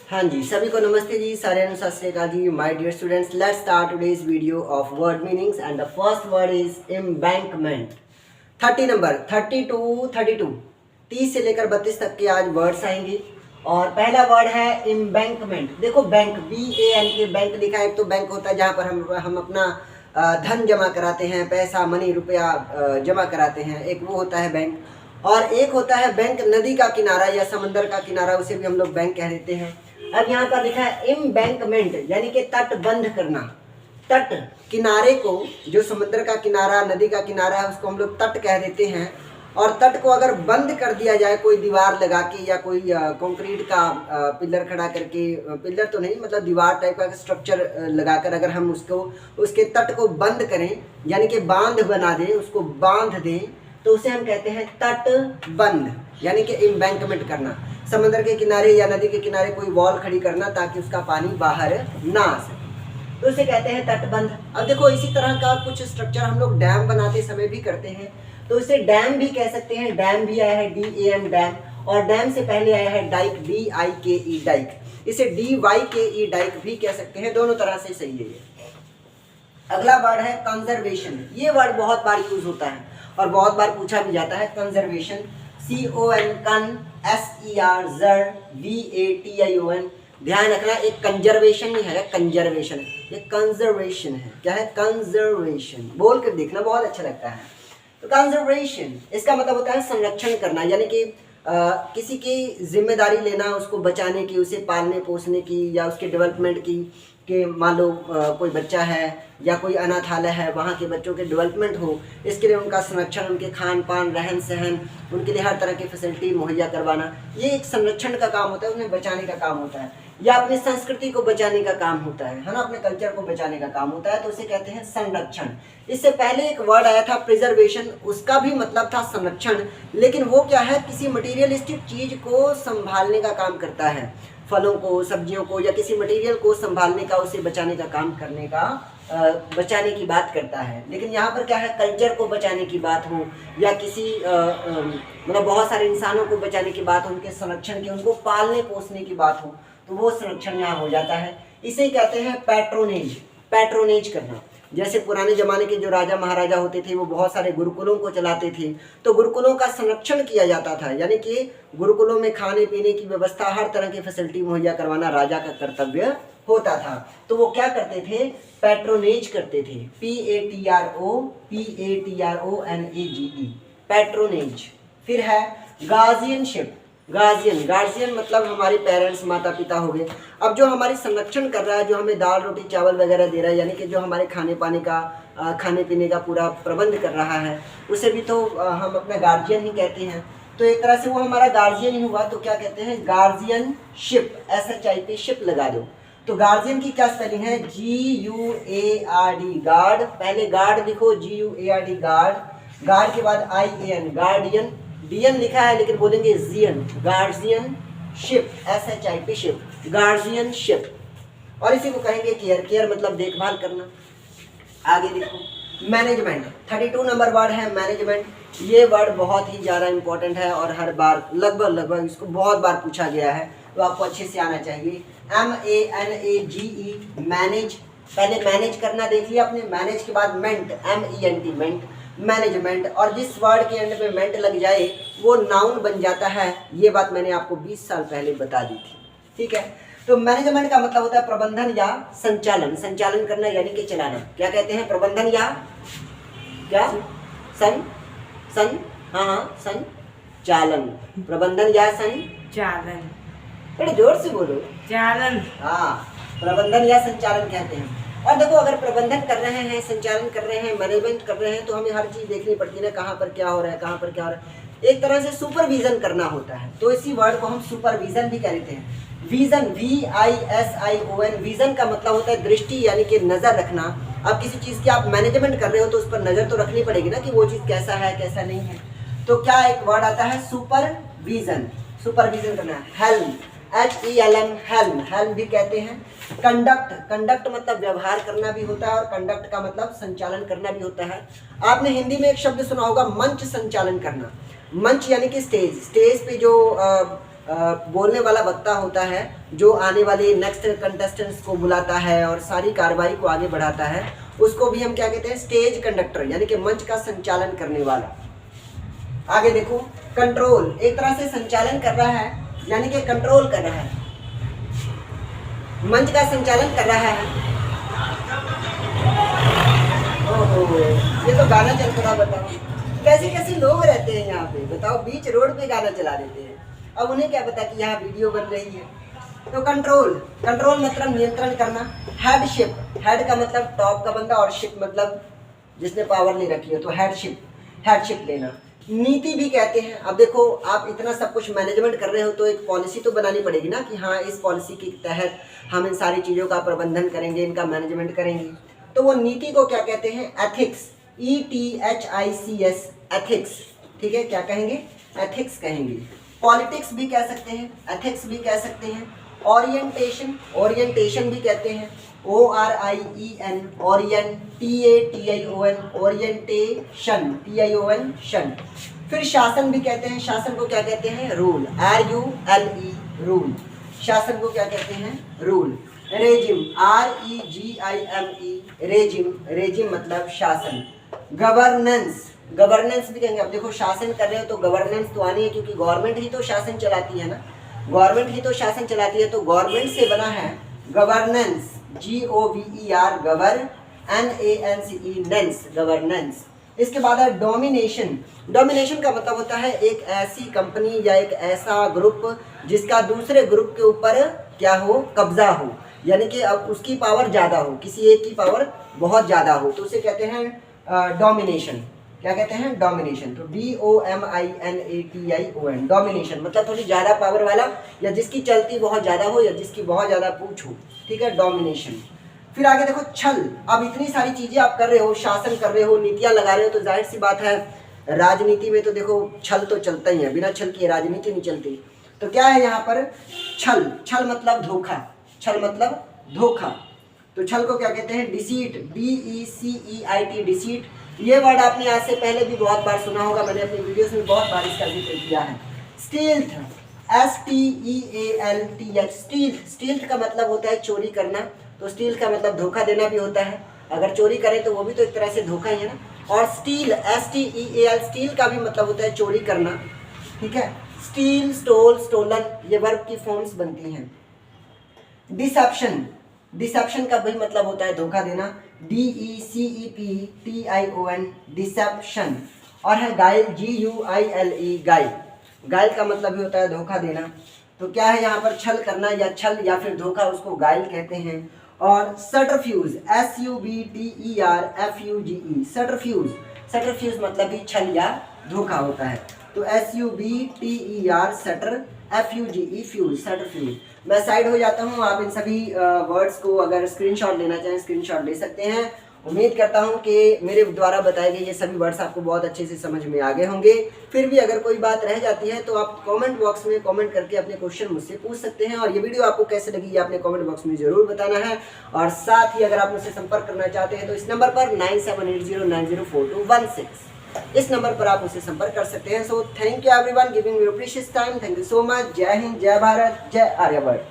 हाँ जी, सभी को नमस्ते जी, सारे Sat Sri Akal ji, my dear students. Let's start today's video of word meanings and the first word is embankment. 30 number 32 30 से लेकर 32 तक के आज वर्ड्स आएंगे और पहला वर्ड है एम्बैंकमेंट। देखो बैंक BANK के बैंक लिखा है। एक तो बैंक होता है जहाँ पर हम अपना धन जमा कराते हैं, पैसा मनी रुपया जमा कराते हैं, एक वो होता है बैंक। और एक होता है बैंक नदी का किनारा या समंदर का किनारा, उसे भी हम लोग बैंक कह देते हैं। अब यहाँ पर लिखा है एम्बैंकमेंट यानी कि तटबंध करना। तट किनारे को, जो समुद्र का किनारा नदी का किनारा है, उसको हम लोग तट कह देते हैं। और तट को अगर बंद कर दिया जाए कोई दीवार लगा के या कोई कंक्रीट का पिलर खड़ा करके, पिलर तो नहीं मतलब दीवार टाइप का स्ट्रक्चर लगाकर अगर हम उसको उसके तट को बंद करें यानी कि बांध बना दें, उसको बांध दें, तो उसे हम कहते हैं तटबंध यानी कि एम्बैंकमेंट करना। समुद्र के किनारे या नदी के किनारे कोई वॉल खड़ी करना ताकि उसका पानी बाहर ना आ सके, तो उसे कहते हैं तटबंध। अब देखो इसी तरह का कुछ स्ट्रक्चर हम लोग डैम बनाते समय भी करते हैं, तो उसे डैम भी कह सकते हैं। डैम भी आया है DAM डैम, और डैम से पहले आया है डाइक DIKE डाइक, इसे DYKE डाइक भी कह सकते हैं। दोनों तरह से सही है ये। अगला वर्ड है कंजर्वेशन। ये वर्ड बहुत बार यूज होता है और बहुत बार पूछा भी जाता है। कंजर्वेशन CON कन SERVATION। ध्यान रखना, एक कंजर्वेशन नहीं है, कंजर्वेशन, ये कंजर्वेशन है। क्या है? कंजर्वेशन। बोल कर देखना, बहुत अच्छा लगता है। तो कंजर्वेशन इसका मतलब होता है संरक्षण करना, यानी कि किसी की जिम्मेदारी लेना, उसको बचाने की, उसे पालने पोसने की या उसके डेवलपमेंट की। कि मान लो कोई बच्चा है या कोई अनाथालय है, वहाँ के बच्चों के डेवलपमेंट हो, इसके लिए उनका संरक्षण, उनके खान पान रहन सहन, उनके लिए हर तरह की फैसिलिटी मुहैया करवाना, ये एक संरक्षण का काम होता है, उन्हें बचाने का काम होता है। या अपनी संस्कृति को बचाने का काम होता है ना, अपने कल्चर को बचाने का काम होता है, तो उसे कहते हैं संरक्षण। इससे पहले एक वर्ड आया था प्रिजर्वेशन, उसका भी मतलब था संरक्षण, लेकिन वो क्या है? किसी मटीरियलिस्टिक चीज को संभालने का काम करता है, फलों को, सब्जियों को या किसी मटेरियल को संभालने का, उसे बचाने का काम करने का, बचाने की बात करता है। लेकिन यहाँ पर क्या है? कल्चर को बचाने की बात हो या किसी मतलब बहुत सारे इंसानों को बचाने की बात हो, उनके संरक्षण की, उनको पालने पोसने की बात हो, तो वो संरक्षण यहाँ हो जाता है। इसे कहते हैं पैट्रोनेज। पैट्रोनेज करना, जैसे पुराने जमाने के जो राजा महाराजा होते थे वो बहुत सारे गुरुकुलों को चलाते थे, तो गुरुकुलों का संरक्षण किया जाता था, यानी कि गुरुकुलों में खाने पीने की व्यवस्था, हर तरह की फैसिलिटी मुहैया करवाना राजा का कर्तव्य होता था। तो वो क्या करते थे? पैट्रोनेज करते थे। PATRONAGE, patronage. फिर है गार्जियनशिप। गार्जियन मतलब हमारे पेरेंट्स, माता पिता हो गए। अब जो हमारी संरक्षण कर रहा है, जो हमें दाल रोटी चावल वगैरह दे रहा है, यानी कि जो हमारे खाने पाने का, खाने पीने का पूरा प्रबंध कर रहा है, उसे भी तो हम अपना गार्जियन ही कहते हैं। तो एक तरह से वो हमारा गार्जियन ही हुआ, तो क्या कहते हैं? गार्जियनशिप। SHIP शिप लगा दो। तो गार्जियन की क्या स्पेलिंग है? GUARD, guard. पहले गार्ड लिखो, GUARD गार्ड। गार्ड के बाद IAN गार्डियन। DN लिखा है लेकिन बोलेंगे जियन, guardianship, SHIP ship, guardianship. और इसी को कहेंगे केयर। केयर मतलब देखभाल करना। आगे देखो मैनेजमेंट। 32 नंबर वर्ड है मैनेजमेंट। ये वर्ड बहुत ही ज़्यादा इंपॉर्टेंट है और हर बार लगभग इसको बहुत बार पूछा गया है, तो आपको अच्छे से आना चाहिए। MANAGE manage. पहले मैनेज करना देख लिया आपने, मैनेज के बाद मेंट, MENT मेंट, मैनेजमेंट। और जिस वर्ड के एंड में मेंट लग जाए वो नाउन बन जाता है। ये बात मैंने आपको 20 साल पहले बता दी थी, ठीक है। तो मैनेजमेंट का मतलब होता है प्रबंधन या संचालन। संचालन करना यानी कि चलाना। क्या कहते हैं? प्रबंधन या क्या? संचालन। प्रबंधन या चालन। बड़े जोर से बोलो। चालन। हाँ, प्रबंधन या संचालन कहते हैं। और देखो अगर प्रबंधन कर रहे हैं, संचालन कर रहे हैं, मैनेजमेंट कर रहे हैं, तो हमें हर चीज़ देखनी पड़ती है ना, कहाँ पर क्या हो रहा है, कहाँ पर क्या हो रहा है। एक तरह से सुपरविजन करना होता है, तो इसी वर्ड को हम सुपरविजन भी कहते हैं। विजन, VISION, विजन का मतलब होता है दृष्टि, यानी कि नज़र रखना। अब किसी चीज़ की आप मैनेजमेंट कर रहे हो तो उस पर नज़र तो रखनी पड़ेगी ना कि वो चीज़ कैसा है कैसा नहीं है। तो क्या एक वर्ड आता है? सुपरविजन। सुपरविजन करना। हेल्म, HELM, हेल्म, हेल्म भी कहते हैं। कंडक्ट, कंडक्ट मतलब व्यवहार करना भी होता है और कंडक्ट का मतलब संचालन करना भी होता है। आपने हिंदी में एक शब्द सुना होगा, मंच संचालन करना। मंच यानी कि स्टेज। स्टेज पे जो बोलने वाला वक्ता होता है जो आने वाले नेक्स्ट कंटेस्टेंट्स को बुलाता है और सारी कार्रवाई को आगे बढ़ाता है, उसको भी हम क्या कहते हैं, स्टेज कंडक्टर, यानी कि मंच का संचालन करने वाला। आगे देखो, कंट्रोल, एक तरह से संचालन कर रहा है, यानी कि कंट्रोल कर रहा है, मंच का संचालन कर रहा है। ओहो, ये तो गाना चल रहा, बताओ कैसे कैसे लोग रहते हैं यहाँ पे, बताओ बीच रोड पे गाना चला देते हैं। अब उन्हें क्या पता कि यहाँ वीडियो बन रही है। तो कंट्रोल, कंट्रोल मतलब नियंत्रण करना। हेडशिप, हेड का मतलब टॉप का बंदा और शिप मतलब जिसने पावर ले रखी है, तो हेडशिप, हेडशिप लेना। नीति भी कहते हैं। अब देखो, आप इतना सब कुछ मैनेजमेंट कर रहे हो तो एक पॉलिसी तो बनानी पड़ेगी ना कि हाँ इस पॉलिसी के तहत हम इन सारी चीज़ों का प्रबंधन करेंगे, इनका मैनेजमेंट करेंगे। तो वो नीति को क्या कहते हैं, एथिक्स, ETHICS, एथिक्स। ठीक है, क्या कहेंगे, एथिक्स कहेंगे। पॉलिटिक्स भी कह सकते हैं, एथिक्स भी कह सकते हैं। ओरिएंटेशन, ओरिएंटेशन भी कहते हैं, ORIEN, Orient, TATION, orientation, TION, शन। फिर शासन भी कहते हैं। शासन को क्या कहते हैं, रूल, RULE, रूल। शासन को क्या कहते हैं, rule. Regime, REGIME, regime, regime मतलब शासन। गवर्नेंस, गवर्नेंस भी कहेंगे। अब देखो, शासन कर रहे हो तो गवर्नेंस तो आनी है, क्योंकि गवर्नमेंट ही तो शासन चलाती है ना, गवर्नमेंट ही तो शासन चलाती है, तो गवर्नमेंट से बना है गवर्नेंस, GOVER, गवर, NANCE, नेंस, गवर्नेंस। इसके बाद है डोमिनेशन। डोमिनेशन का मतलब होता है एक ऐसी कंपनी या एक ऐसा ग्रुप जिसका दूसरे ग्रुप के ऊपर क्या हो, कब्जा हो, यानी कि अब उसकी पावर ज़्यादा हो, किसी एक की पावर बहुत ज़्यादा हो, तो उसे कहते हैं डोमिनेशन। क्या कहते हैं, डोमिनेशन। तो DOMINATION, डोमिनेशन मतलब थोड़ी ज़्यादा पावर वाला, या जिसकी चलती बहुत ज़्यादा हो, या जिसकी बहुत ज़्यादा पूछ हो। ठीक है, डोमिनेशन। फिर आगे देखो, छल। अब इतनी सारी चीज़ें आप कर रहे हो, शासन कर रहे हो, नीतियाँ लगा रहे हो, तो जाहिर सी बात है राजनीति में तो देखो छल तो चलता ही है, बिना छल के राजनीति नहीं चलती। तो क्या है यहाँ पर, छल, छल मतलब धोखा, छल मतलब धोखा। तो छल को क्या कहते हैं, डिसीट, DECEIT, डिसीट। ये वर्ड आपने आज से पहले भी बहुत बार सुना होगा, मैंने अपनी वीडियोस में बहुत बार इसका जिक्र किया है। स्टील्थ, STEALTH, स्टील्थ, स्टील्थ का मतलब होता है चोरी करना, तो स्टील्थ का मतलब धोखा देना भी होता है। अगर चोरी करें तो वो भी तो एक तरह से धोखा ही है ना। और स्टील, STEAL, स्टील का भी मतलब होता है चोरी करना। ठीक है, स्टील, स्टोल, स्टोलन, ये वर्ब की फॉर्म्स बनती हैं। डिसेप्शन, डिसेप्शन का भी मतलब होता है धोखा देना, DECEPTION, डिसेप्शन। और है गाइल, GUILE, गाइल, गाइल का मतलब भी होता है धोखा देना। तो क्या है यहाँ पर, छल करना या छल या फिर धोखा, उसको गाइल कहते हैं। और सटरफ्यूज, SUBTERFUGE, सटरफ्यूज, सटरफ्यूज मतलब भी छल या धोखा होता है। तो SUBTER, सटर, FUGE, फ्यूज, सटरफ्यूज। मैं साइड हो जाता हूँ, आप इन सभी वर्ड्स को अगर स्क्रीनशॉट लेना चाहें स्क्रीनशॉट ले सकते हैं। उम्मीद करता हूँ कि मेरे द्वारा बताए गए ये सभी वर्ड्स आपको बहुत अच्छे से समझ में आ गए होंगे। फिर भी अगर कोई बात रह जाती है तो आप कमेंट बॉक्स में कमेंट करके अपने क्वेश्चन मुझसे पूछ सकते हैं। और ये वीडियो आपको कैसे लगी ये आपने कमेंट बॉक्स में ज़रूर बताना है। और साथ ही अगर आप मुझसे संपर्क करना चाहते हैं तो इस नंबर पर 9780904216, इस नंबर पर आप मुझसे संपर्क कर सकते हैं। So thank you everyone giving your precious time. Thank you so much. जय हिंद, जय भारत, जय आर्यभट्ट।